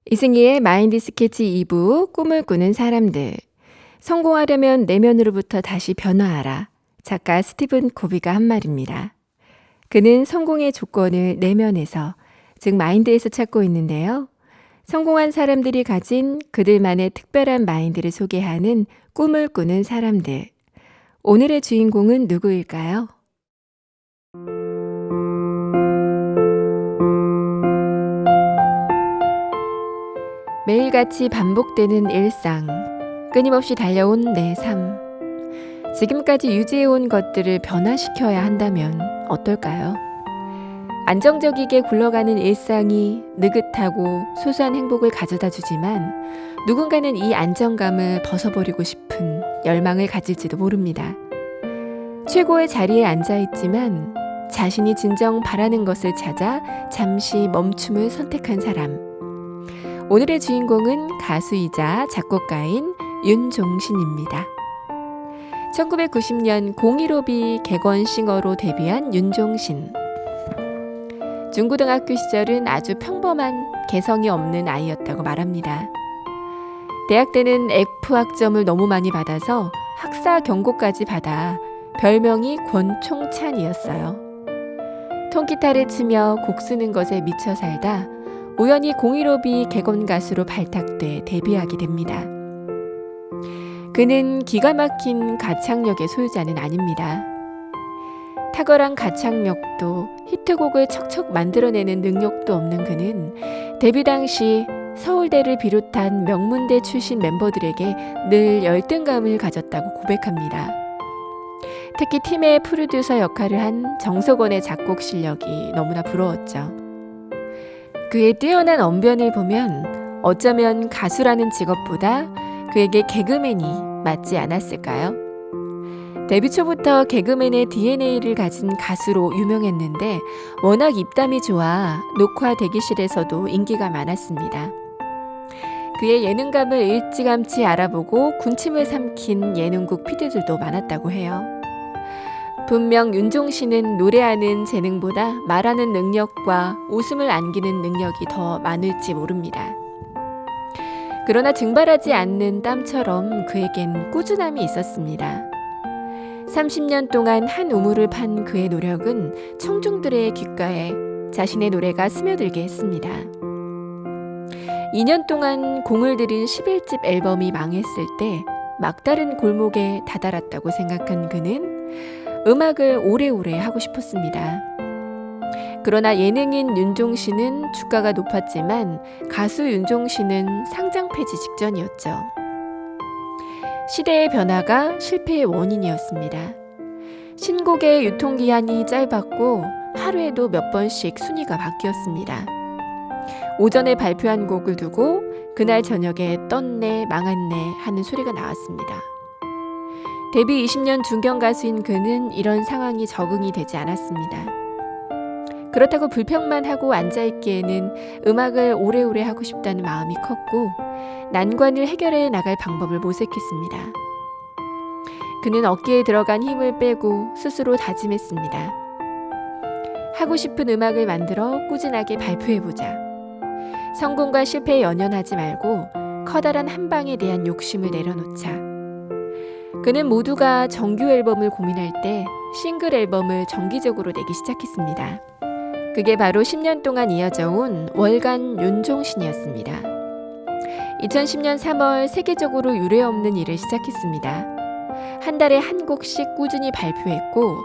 이승희의 마인드 스케치 2부 꿈을 꾸는 사람들. 성공하려면 내면으로부터 다시 변화하라. 작가 스티븐 코비가 한 말입니다. 그는 성공의 조건을 내면에서, 즉 마인드에서 찾고 있는데요. 성공한 사람들이 가진 그들만의 특별한 마인드를 소개하는 꿈을 꾸는 사람들. 오늘의 주인공은 누구일까요? 매일같이 반복되는 일상, 끊임없이 달려온 내 삶. 지금까지 유지해온 것들을 변화시켜야 한다면 어떨까요? 안정적이게 굴러가는 일상이 느긋하고 소소한 행복을 가져다 주지만 누군가는 이 안정감을 벗어버리고 싶은 열망을 가질지도 모릅니다. 최고의 자리에 앉아있지만 자신이 진정 바라는 것을 찾아 잠시 멈춤을 선택한 사람. 오늘의 주인공은 가수이자 작곡가인 윤종신입니다. 1990년 015B 객원싱어로 데뷔한 윤종신. 중고등학교 시절은 아주 평범한 개성이 없는 아이였다고 말합니다. 대학 때는 F학점을 너무 많이 받아서 학사 경고까지 받아 별명이 권총찬이었어요. 통기타를 치며 곡 쓰는 것에 미쳐 살다 우연히 015B 객원 가수로 발탁돼 데뷔하게 됩니다. 그는 기가 막힌 가창력의 소유자는 아닙니다. 탁월한 가창력도 히트곡을 척척 만들어내는 능력도 없는 그는 데뷔 당시 서울대를 비롯한 명문대 출신 멤버들에게 늘 열등감을 가졌다고 고백합니다. 특히 팀의 프로듀서 역할을 한 정석원의 작곡 실력이 너무나 부러웠죠. 그의 뛰어난 언변을 보면 어쩌면 가수라는 직업보다 그에게 개그맨이 맞지 않았을까요? 데뷔 초부터 개그맨의 DNA를 가진 가수로 유명했는데 워낙 입담이 좋아 녹화 대기실에서도 인기가 많았습니다. 그의 예능감을 일찌감치 알아보고 군침을 삼킨 예능국 PD들도 많았다고 해요. 분명 윤종신은 노래하는 재능보다 말하는 능력과 웃음을 안기는 능력이 더 많을지 모릅니다. 그러나 증발하지 않는 땀처럼 그에겐 꾸준함이 있었습니다. 30년 동안 한 우물을 판 그의 노력은 청중들의 귓가에 자신의 노래가 스며들게 했습니다. 2년 동안 공을 들인 11집 앨범이 망했을 때 막다른 골목에 다다랐다고 생각한 그는 음악을 오래오래 하고 싶었습니다. 그러나 예능인 윤종신은 주가가 높았지만 가수 윤종신은 상장 폐지 직전이었죠. 시대의 변화가 실패의 원인이었습니다. 신곡의 유통기한이 짧았고 하루에도 몇 번씩 순위가 바뀌었습니다. 오전에 발표한 곡을 두고 그날 저녁에 떴네 망했네 하는 소리가 나왔습니다. 데뷔 20년 중견 가수인 그는 이런 상황이 적응이 되지 않았습니다. 그렇다고 불평만 하고 앉아있기에는 음악을 오래오래 하고 싶다는 마음이 컸고 난관을 해결해 나갈 방법을 모색했습니다. 그는 어깨에 들어간 힘을 빼고 스스로 다짐했습니다. 하고 싶은 음악을 만들어 꾸준하게 발표해보자. 성공과 실패에 연연하지 말고 커다란 한 방에 대한 욕심을 내려놓자. 그는 모두가 정규 앨범을 고민할 때 싱글 앨범을 정기적으로 내기 시작했습니다. 그게 바로 10년 동안 이어져 온 월간 윤종신이었습니다. 2010년 3월 세계적으로 유례없는 일을 시작했습니다. 한 달에 한 곡씩 꾸준히 발표했고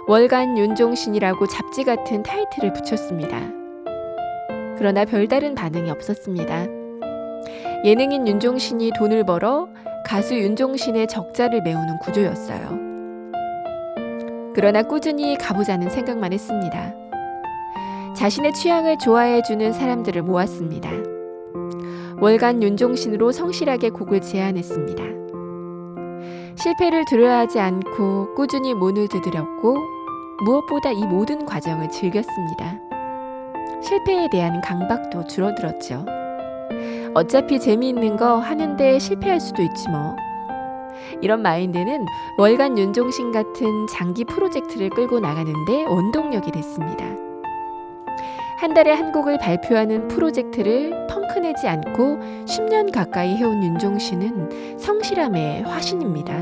월간 윤종신이라고 잡지 같은 타이틀을 붙였습니다. 그러나 별다른 반응이 없었습니다. 예능인 윤종신이 돈을 벌어 가수 윤종신의 적자를 메우는 구조였어요. 그러나 꾸준히 가보자는 생각만 했습니다. 자신의 취향을 좋아해주는 사람들을 모았습니다. 월간 윤종신으로 성실하게 곡을 제안했습니다. 실패를 두려워하지 않고 꾸준히 문을 두드렸고 무엇보다 이 모든 과정을 즐겼습니다. 실패에 대한 강박도 줄어들었죠. 어차피 재미있는 거 하는데 실패할 수도 있지 뭐. 이런 마인드는 월간 윤종신 같은 장기 프로젝트를 끌고 나가는데 원동력이 됐습니다. 한 달에 한 곡을 발표하는 프로젝트를 펑크내지 않고 10년 가까이 해온 윤종신은 성실함의 화신입니다.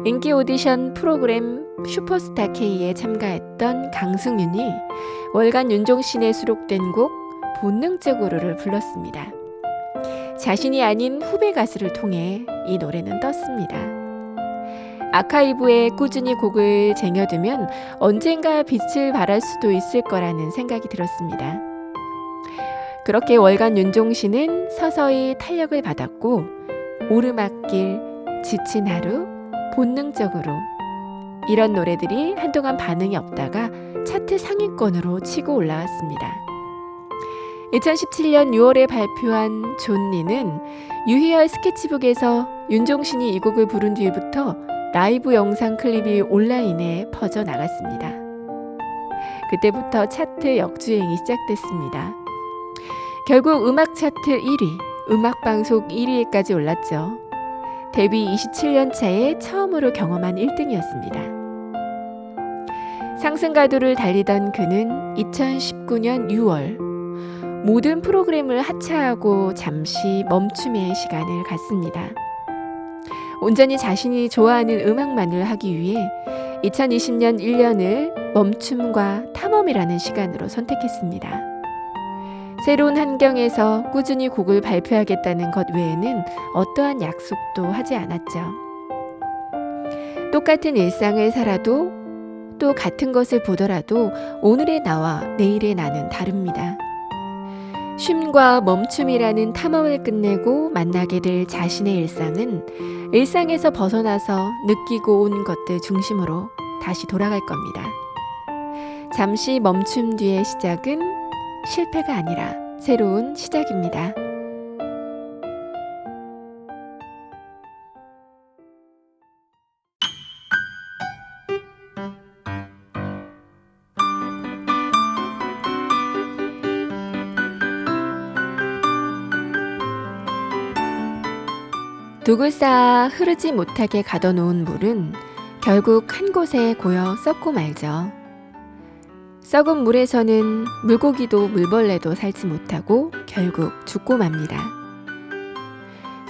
인기 오디션 프로그램 슈퍼스타 K에 참가했던 강승윤이 월간 윤종신에 수록된 곡 본능적으로를 불렀습니다. 자신이 아닌 후배 가수를 통해 이 노래는 떴습니다. 아카이브에 꾸준히 곡을 쟁여두면 언젠가 빛을 발할 수도 있을 거라는 생각이 들었습니다. 그렇게 월간 윤종신은 서서히 탄력을 받았고 오르막길, 지친 하루, 본능적으로 이런 노래들이 한동안 반응이 없다가 차트 상위권으로 치고 올라왔습니다. 2017년 6월에 발표한 존니는 유희열 스케치북에서 윤종신이 이 곡을 부른 뒤부터 라이브 영상 클립이 온라인에 퍼져나갔습니다. 그때부터 차트 역주행이 시작됐습니다. 결국 음악 차트 1위, 음악방송 1위에까지 올랐죠. 데뷔 27년 차에 처음으로 경험한 1등이었습니다. 상승가도를 달리던 그는 2019년 6월 모든 프로그램을 하차하고 잠시 멈춤의 시간을 갖습니다. 온전히 자신이 좋아하는 음악만을 하기 위해 2020년 1년을 멈춤과 탐험이라는 시간으로 선택했습니다. 새로운 환경에서 꾸준히 곡을 발표하겠다는 것 외에는 어떠한 약속도 하지 않았죠. 똑같은 일상을 살아도 또 같은 것을 보더라도 오늘의 나와 내일의 나는 다릅니다. 쉼과 멈춤이라는 탐험을 끝내고 만나게 될 자신의 일상은 일상에서 벗어나서 느끼고 온 것들 중심으로 다시 돌아갈 겁니다. 잠시 멈춤 뒤의 시작은 실패가 아니라 새로운 시작입니다. 독을 쌓아 흐르지 못하게 가둬놓은 물은 결국 한 곳에 고여 썩고 말죠. 썩은 물에서는 물고기도 물벌레도 살지 못하고 결국 죽고 맙니다.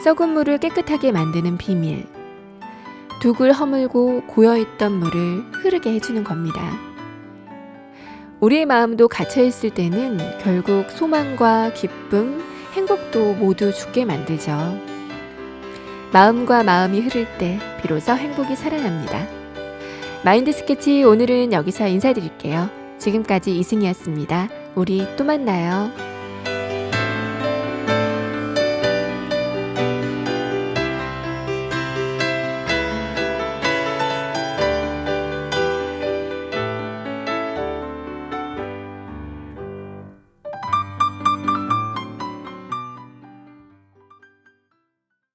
썩은 물을 깨끗하게 만드는 비밀. 독을 허물고 고여있던 물을 흐르게 해주는 겁니다. 우리의 마음도 갇혀있을 때는 결국 소망과 기쁨, 행복도 모두 죽게 만들죠. 마음과 마음이 흐를 때 비로소 행복이 살아납니다. 마인드 스케치 오늘은 여기서 인사드릴게요. 지금까지 이승이었습니다. 우리 또 만나요.